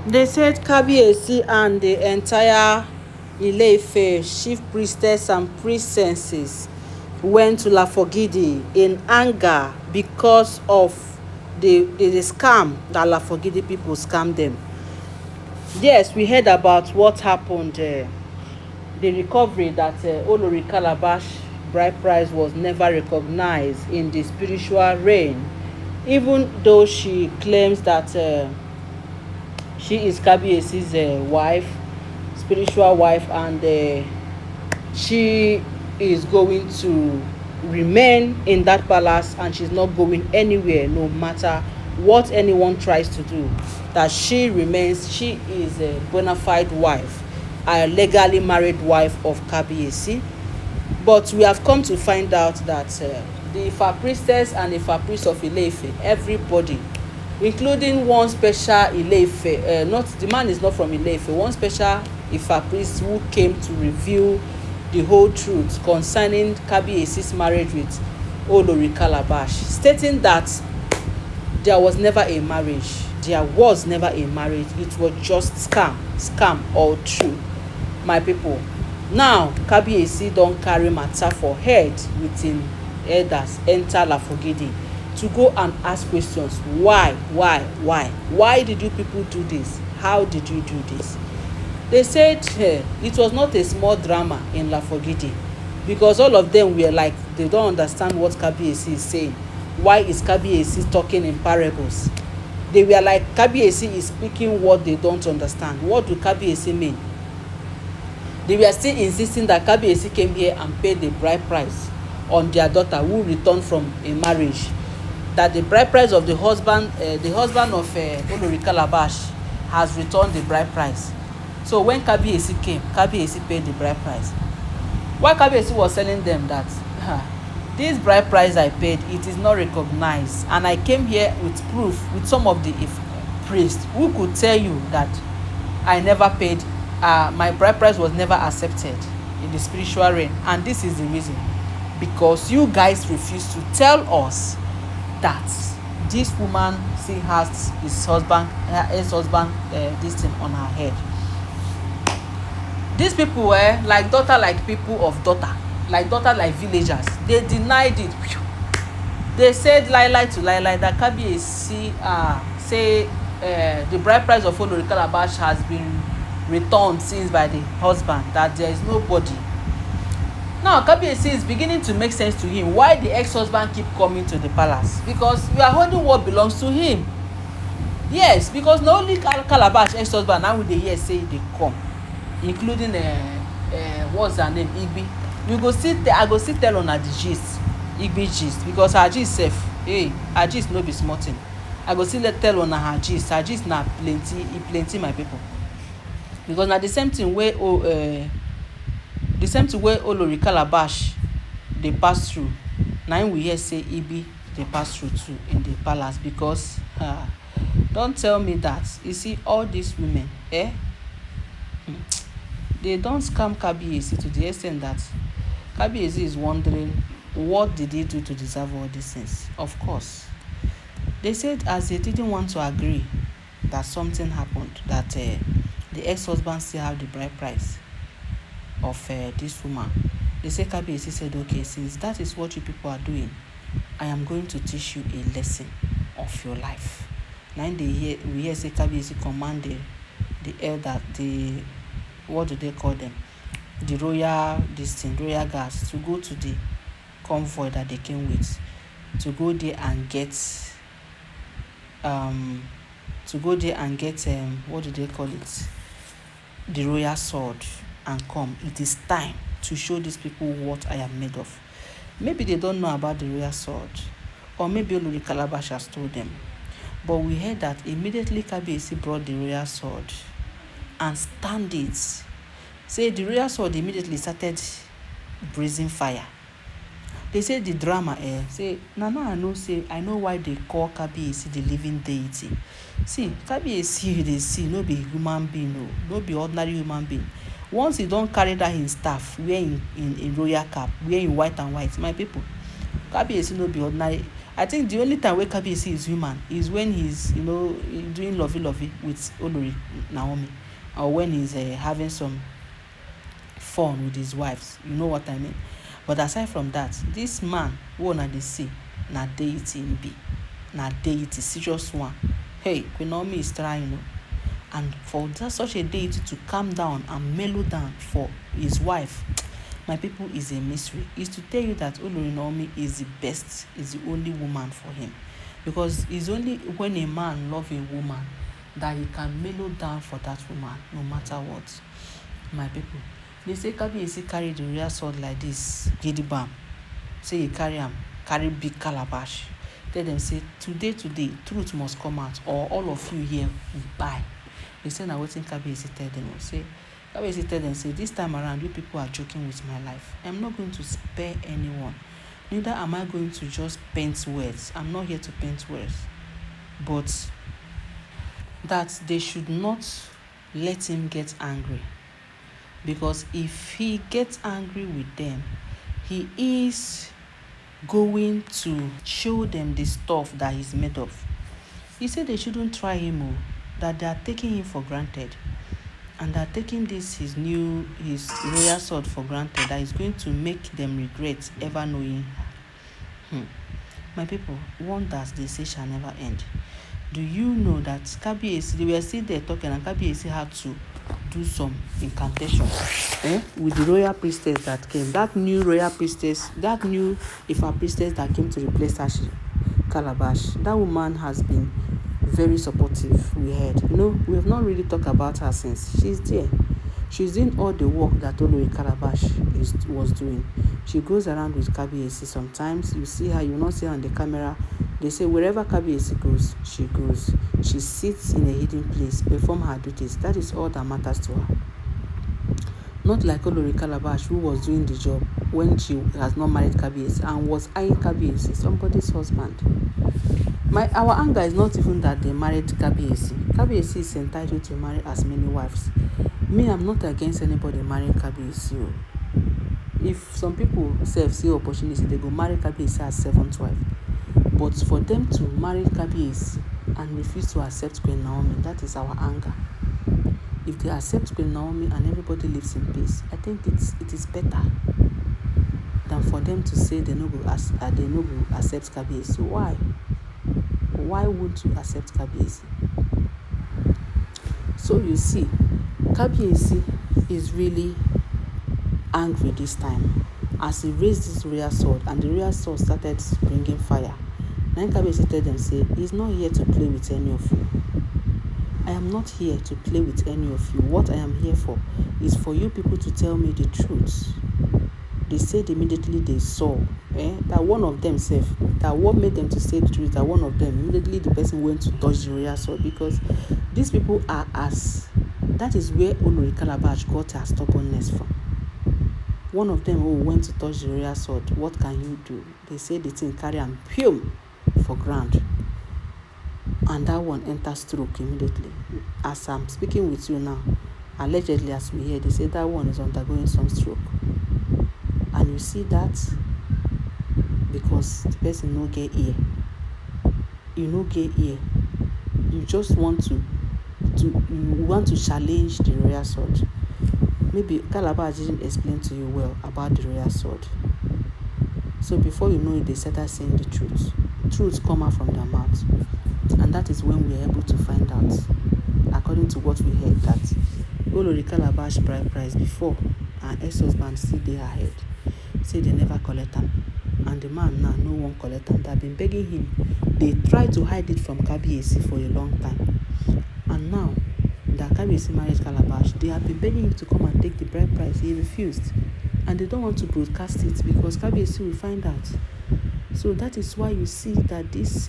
They said Kabiyesi and the entire Ile-Ife chief priestess and priestesses went to lafogidi in anger because of the scam that lafogidi people scammed them. Yes, we heard about what happened, the recovery that Olori Calabash bride price was never recognized in the spiritual realm, even though she claims that she is Kabiyesi's wife, spiritual wife, and she is going to remain in that palace, and she's not going anywhere no matter what anyone tries to do. That she remains, she is a bona fide wife, a legally married wife of Kabiyesi. But we have come to find out that the Ifa priestess and the Ifa priest of Ile-Ife, everybody, including one special Ile-Ife, not the man is not from Ile-Ife, one special Ifa priest who came to reveal the whole truth concerning Kabiyesi's marriage with Olori Calabash, stating that there was never a marriage. There was never a marriage. It was just scam all true, my people. Now Kabiyesi don carry matter for head with him elders enter lafogidi to go and ask questions. Why did you people do this? How did you do this? They said it was not a small drama in lafogidi, because all of them were like, they don't understand what Kabiyesi is saying. Why is Kabiyesi talking in parables? They were like, Kabiyesi is speaking what they don't understand. What do Kabiyesi mean? They were still insisting that Kabiyesi came here and paid the bride price on their daughter who returned from a marriage. That the bride price of the husband of Olori Calabash has returned the bride price. So when Kabiyesi came, Kabiyesi paid the bride price. Why Kabiyesi was telling them that this bride price I paid, it is not recognized, and I came here with proof with some of the priests who could tell you that I never paid. My bride price was never accepted in the spiritual realm, and this is the reason, because you guys refuse to tell us that this woman still has his husband, ex-husband, this thing on her head. These people were like daughter, like people of daughter, like daughter, like villagers. They denied it. They said lie to lie that Kabiyesi say the bride price of Olori Calabash has been returned since by the husband, that there is nobody. Now Kabiyesi is beginning to make sense to him why the ex-husband keep coming to the palace, because we are holding what belongs to him. Yes, because not only Calabash ex-husband, now we dey hear say they come, including what's her name, Igbi. We go sit there, I go sit tell una the gist, Igbi gist, because her gist sef, her gist no be small thing. I go still tell una her gist na plenty, e plenty, my people. Because na the same thing wey Olori Calabash dey pass through, na im we hear say Ibi dey pass through too in the palace. Because don tell me that you see all these women, they don scam Kabiyesi to the extent that Kabiyesi is wondering what did he do to deserve all these things. Of course, they said as they didn't want to agree that something happened, that the ex-husband still have the bride price of this woman. They say Kabiyesi said, okay, since that is what you people are doing, I am going to teach you a lesson of your life. Now we hear say Kabiyesi command the elder, the, what do they call them, the royal guards, to go to the convoy that they came with, to go there and get what do they call it, the royal sword, and come. It is time to show these people what I am made of. Maybe they don't know about the royal sword, or maybe Olori Calabash has told them. But we heard that immediately Kabiyesi brought the royal sword and stand it. Say the royal sword immediately started breathing fire. They say the drama, say now I know why they call Kabiyesi the living deity. See, Kabiyesi dey see no be human being, no be ordinary human being. Once he don carry that him staff, wear in royal cap, wear in white and white, my people, Kabiyesi no be ordinary. I think the only time where Kabiyesi is human is when he's, doing lovey with Olori Naomi, or when he's having some fun with his wives. You know what I mean? But aside from that, this man who una dey see na deity him be. Na deity, serious one. Hey, Queen Naomi is trying, and for such a deity to calm down and mellow down for his wife, my people, is a mystery. Is to tell you that Olori Naomi is the best, is the only woman for him, because it's only when a man loves a woman that he can mellow down for that woman, no matter what. My people, they say Kabiyesi carry the real sword like this, gidigba. Say he carry big calabash. Tell them say today, truth must come out, or all of you here will buy. They say na wetin Kabiyesi tell them. Say Kabiyesi tell them, say this time around, you people are joking with my life. I'm not going to spare anyone. Neither am I going to just paint words. I'm not here to paint words. But that they should not let him get angry. Because if he gets angry with them, he is going to show them the stuff that he's made of. He said they shouldn't try him, that they are taking him for granted. And they are taking his royal sword for granted, that is going to make them regret ever knowing her. My people, wonders, they say, shall never end. Do you know that Kabiyesi, they were still there talking, and Kabiyesi had to do some incantation with the royal priestess that came. That new royal priestess, that new Ifa priestess that came to replace Ashi Calabash. That woman has been very supportive. We heard. We have not really talked about her since. She's there. She's doing all the work that Olori Calabash was doing. She goes around with Kabiyesi. Sometimes you see her, you will not see her on the camera. They say wherever Kabiyesi goes, she goes. She sits in a hidden place, perform her duties. That is all that matters to her. Not like Olori Calabash, who was doing the job when she has not married Kabiyesi and was eyeing Kabiyesi, somebody's husband. Our anger is not even that they married Kabiyesi. Kabiyesi is entitled to marry as many wives. Me, I'm not against anybody marrying Kabiyesi. If some people see opportunity, they go marry Kabiyesi as seventh wife. But for them to marry Kabiyesi and refuse to accept Queen Naomi, that is our anger. If they accept Queen Naomi and everybody lives in peace, I think it is better than for them to say they no go accept Kabiyesi. Why? Why won't you accept Kabiyesi? So you see, Kabiyesi is really angry this time as he raised this royal sword, and the royal sword started bringing fire. Then Kabiyesi tell them, say, he's not here to play with any of you. I am not here to play with any of you. What I am here for is for you people to tell me the truth. They said immediately they saw that one of them said that what made them to say the truth, that one of them, immediately the person went to touch the royal sword, because these people are that is where Olori Calabash got her stubbornness from. One of them went to touch the royal sword. What can you do? They say the thing carry and pum for ground. And that one enters stroke immediately. As I'm speaking with you now, allegedly as we hear, they say that one is undergoing some stroke. And you see that because the person no get ear. You no get ear. You just want to challenge the royal sword. Maybe Calabash didn't explain to you well about the royal sword. So before you know it, they started saying the truth. Truth come out from their mouth. And that is when we are able to find out, according to what we heard, that Olori Calabash bride price before and ex-husband still dey ahead. Say they never collect them. And the man now no one collect them. They have been begging him. They tried to hide it from Kabiyesi for a long time. And now that Kabiyesi married Calabash, they have been begging him to come and take the bride price. He refused. And they don't want to broadcast it because Kabiyesi will find out. So that is why you see that this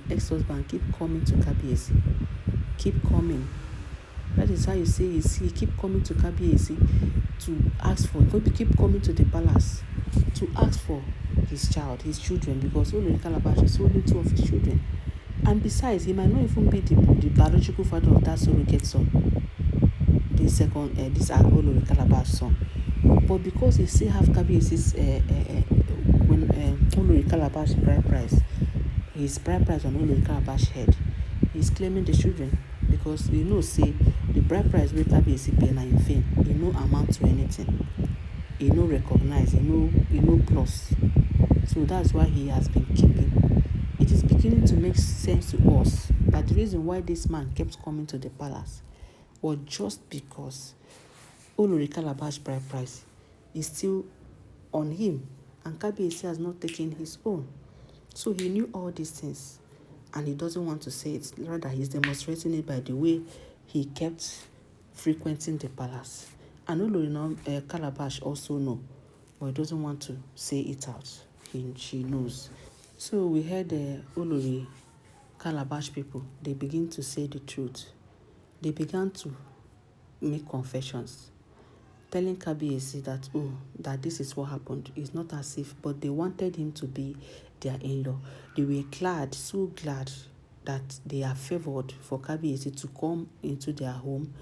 ex-husband keep coming to Kabiyesi. Keep coming. That is how you see he keep coming to Kabiyesi to ask for, keep coming to the palace to ask for his children, because Olori Calabash is only two of his children. And besides, he might not even be the biological father of that surrogate son. This Olori Calabash son. but because he still have Kabiyesi's when Olori Calabash bride price, his bride price on Olori Calabash head, he's claiming the children because you know say the bride price wey Kabiyesi pay na in vain. E no amount to anything. E no recognize. E no plus. So that's why he has been keeping. It is beginning to make sense to us that the reason why this man kept coming to the palace was just because Olori Calabash bride price is still on him and Kabiyesi has not taken his own. So he knew all these things and he doesn't want to say it. Rather, he's demonstrating it by the way he kept frequenting the palace. And Olori Calabash also know, but he doesn't want to say it out. She knows. So we heard Olori Calabash people, they begin to say the truth. They began to make confessions, telling Kabiyesi that, that this is what happened. It's not as if, but they wanted him to be their in-law. They were glad, so glad that they are favored for Kabiyesi to come into their home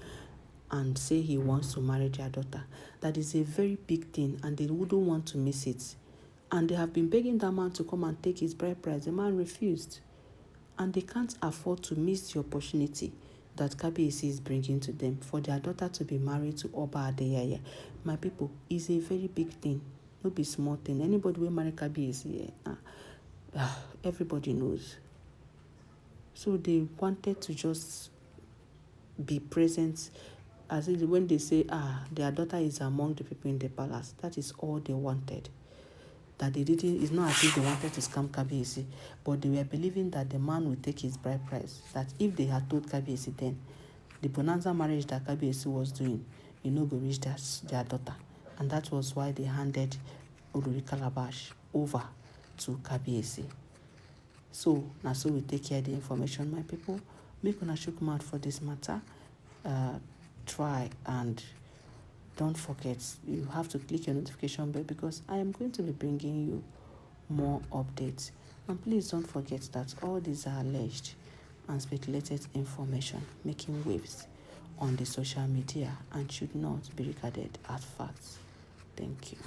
and say he wants to marry their daughter. That is a very big thing and they wouldn't want to miss it. And they have been begging that man to come and take his bride price. The man refused. And they can't afford to miss the opportunity that Kabiyesi is bringing to them for their daughter to be married to Oba Adeyeye. My people, is a very big thing. No be small thing. Anybody will marry Kabiyesi, everybody knows. So they wanted to just be present, as if when they say, their daughter is among the people in the palace. That is all they wanted. That they didn't, it's not as if they wanted to scam Kabiyesi, but they were believing that the man would take his bride price. That if they had told Kabiyesi then, the bonanza marriage that Kabiyesi was doing, go reach their daughter. And that was why they handed Olori Calabash over to Kabiyesi. So, now so we take care of the information, my people. Make una chook mouth for this matter. Try and don't forget, you have to click your notification bell because I am going to be bringing you more updates. And please don't forget that all these are alleged and speculated information making waves on the social media and should not be regarded as facts. Thank you.